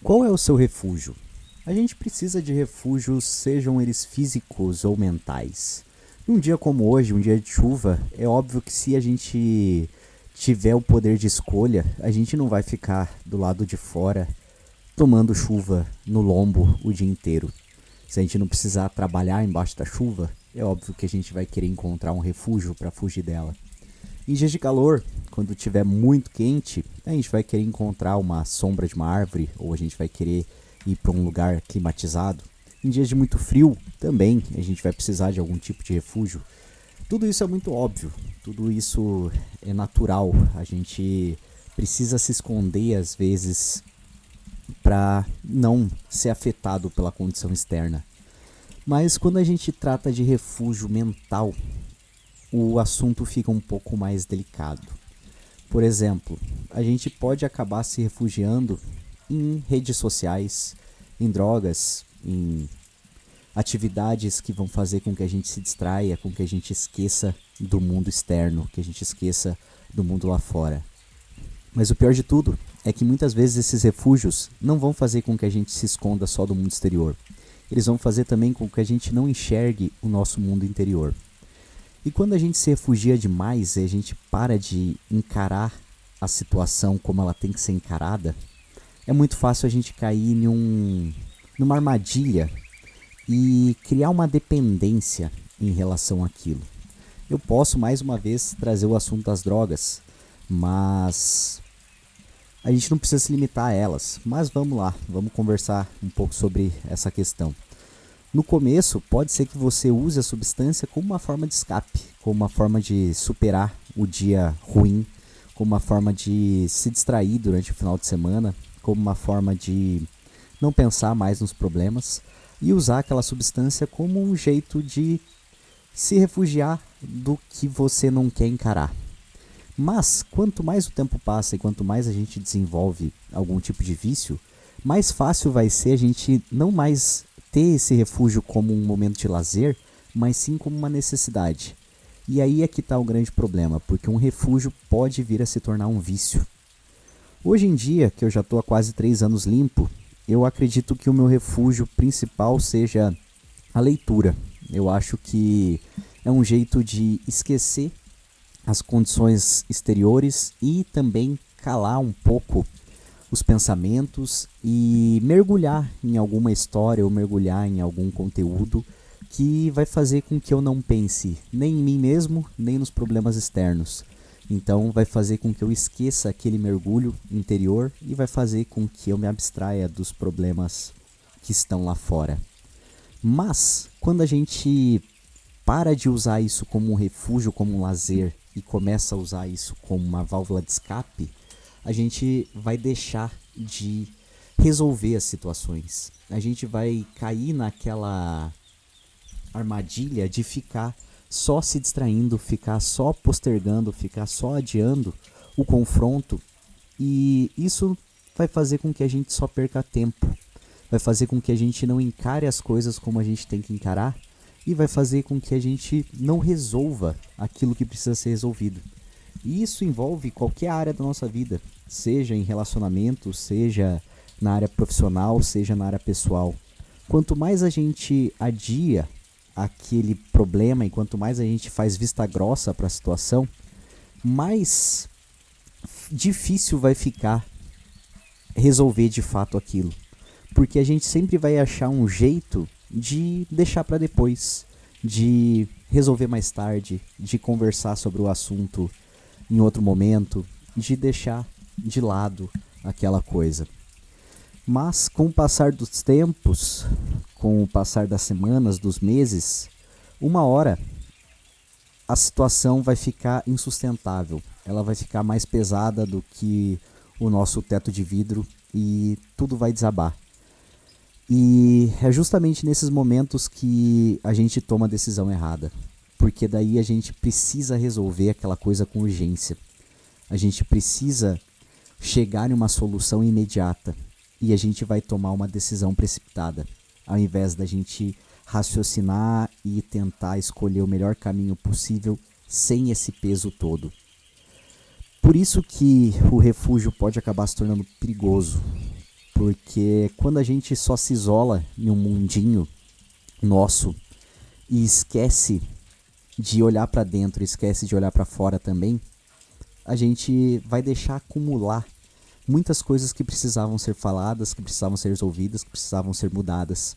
Qual é o seu refúgio? A gente precisa de refúgios, sejam eles físicos ou mentais. Num dia como hoje, um dia de chuva, é óbvio que se a gente tiver o poder de escolha, a gente não vai ficar do lado de fora tomando chuva no lombo o dia inteiro. Se a gente não precisar trabalhar embaixo da chuva, é óbvio que a gente vai querer encontrar um refúgio para fugir dela. Em dias de calor, quando tiver muito quente, a gente vai querer encontrar uma sombra de uma árvore ou a gente vai querer ir para um lugar climatizado. Em dias de muito frio, também a gente vai precisar de algum tipo de refúgio. Tudo isso é muito óbvio, tudo isso é natural. A gente precisa se esconder às vezes para não ser afetado pela condição externa. Mas quando a gente trata de refúgio mental, o assunto fica um pouco mais delicado. Por exemplo, a gente pode acabar se refugiando em redes sociais, em drogas, em atividades que vão fazer com que a gente se distraia, com que a gente esqueça do mundo externo, que a gente esqueça do mundo lá fora. Mas o pior de tudo é que muitas vezes esses refúgios não vão fazer com que a gente se esconda só do mundo exterior. Eles vão fazer também com que a gente não enxergue o nosso mundo interior. E quando a gente se refugia demais e a gente para de encarar a situação como ela tem que ser encarada, é muito fácil a gente cair numa armadilha e criar uma dependência em relação àquilo. Eu posso mais uma vez trazer o assunto das drogas, mas a gente não precisa se limitar a elas. Mas vamos lá, vamos conversar um pouco sobre essa questão. No começo, pode ser que você use a substância como uma forma de escape, como uma forma de superar o dia ruim, como uma forma de se distrair durante o final de semana, como uma forma de não pensar mais nos problemas e usar aquela substância como um jeito de se refugiar do que você não quer encarar. Mas, quanto mais o tempo passa e quanto mais a gente desenvolve algum tipo de vício, mais fácil vai ser a gente não mais ter esse refúgio como um momento de lazer, mas sim como uma necessidade. E aí é que está o grande problema, porque um refúgio pode vir a se tornar um vício. Hoje em dia, que eu já estou há quase 3 anos limpo, eu acredito que o meu refúgio principal seja a leitura. Eu acho que é um jeito de esquecer as condições exteriores e também calar um pouco os pensamentos e mergulhar em alguma história ou mergulhar em algum conteúdo que vai fazer com que eu não pense nem em mim mesmo, nem nos problemas externos. Então vai fazer com que eu esqueça aquele mergulho interior e vai fazer com que eu me abstraia dos problemas que estão lá fora. Mas quando a gente para de usar isso como um refúgio, como um lazer e começa a usar isso como uma válvula de escape, a gente vai deixar de resolver as situações. A gente vai cair naquela armadilha de ficar só se distraindo, ficar só postergando, ficar só adiando o confronto, e isso vai fazer com que a gente só perca tempo, vai fazer com que a gente não encare as coisas como a gente tem que encarar e vai fazer com que a gente não resolva aquilo que precisa ser resolvido. E isso envolve qualquer área da nossa vida, seja em relacionamento, seja na área profissional, seja na área pessoal. Quanto mais a gente adia aquele problema e quanto mais a gente faz vista grossa para a situação, mais difícil vai ficar resolver de fato aquilo. Porque a gente sempre vai achar um jeito de deixar para depois, de resolver mais tarde, de conversar sobre o assunto em outro momento, de deixar de lado aquela coisa. Mas com o passar dos tempos, com o passar das semanas, dos meses, uma hora a situação vai ficar insustentável. Ela vai ficar mais pesada do que o nosso teto de vidro e tudo vai desabar. E é justamente nesses momentos que a gente toma a decisão errada, porque daí a gente precisa resolver aquela coisa com urgência. A gente precisa chegar em uma solução imediata e a gente vai tomar uma decisão precipitada, ao invés da gente raciocinar e tentar escolher o melhor caminho possível sem esse peso todo. Por isso que o refúgio pode acabar se tornando perigoso, Porque quando a gente só se isola em um mundinho nosso e esquece de olhar para dentro, esquece de olhar para fora também, a gente vai deixar acumular muitas coisas que precisavam ser faladas, que precisavam ser resolvidas, que precisavam ser mudadas.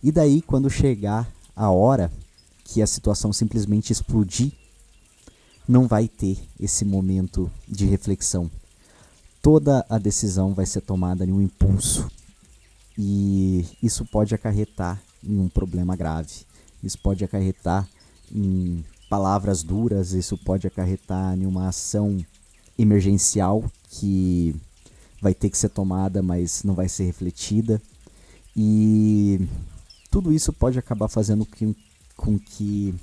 E daí, quando chegar a hora que a situação simplesmente explodir, não vai ter esse momento de reflexão. Toda a decisão vai ser tomada em um impulso. E isso pode acarretar em um problema grave. Isso pode acarretar em palavras duras, isso pode acarretar em uma ação emergencial que vai ter que ser tomada, mas não vai ser refletida. E tudo isso pode acabar fazendo com que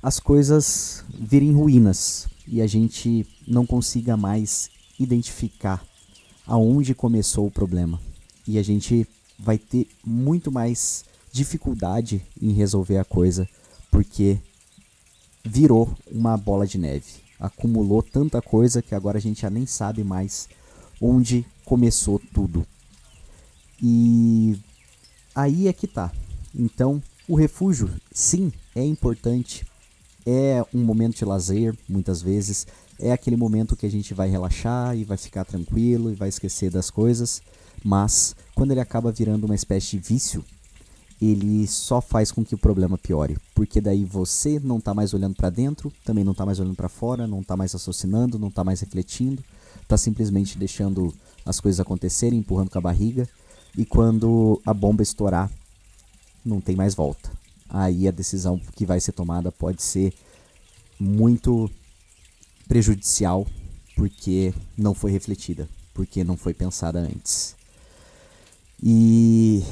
as coisas virem ruínas e a gente não consiga mais identificar aonde começou o problema. E a gente vai ter muito mais dificuldade em resolver a coisa, porque virou uma bola de neve. Acumulou tanta coisa que agora a gente já nem sabe mais onde começou tudo. E aí é que tá. Então, o refúgio, sim, é importante. É um momento de lazer, muitas vezes. É aquele momento que a gente vai relaxar e vai ficar tranquilo e vai esquecer das coisas. Mas, quando ele acaba virando uma espécie de vício, ele só faz com que o problema piore. Porque daí você não tá mais olhando para dentro, também não tá mais olhando para fora, não tá mais raciocinando, não tá mais refletindo. Tá simplesmente deixando as coisas acontecerem, empurrando com a barriga. E quando a bomba estourar, não tem mais volta. Aí a decisão que vai ser tomada pode ser muito prejudicial, porque não foi refletida, porque não foi pensada antes. E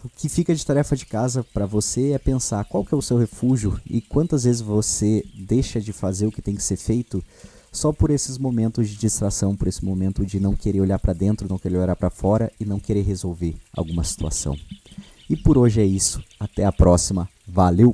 o que fica de tarefa de casa para você é pensar qual que é o seu refúgio e quantas vezes você deixa de fazer o que tem que ser feito só por esses momentos de distração, por esse momento de não querer olhar para dentro, não querer olhar para fora e não querer resolver alguma situação. E por hoje é isso. Até a próxima. Valeu!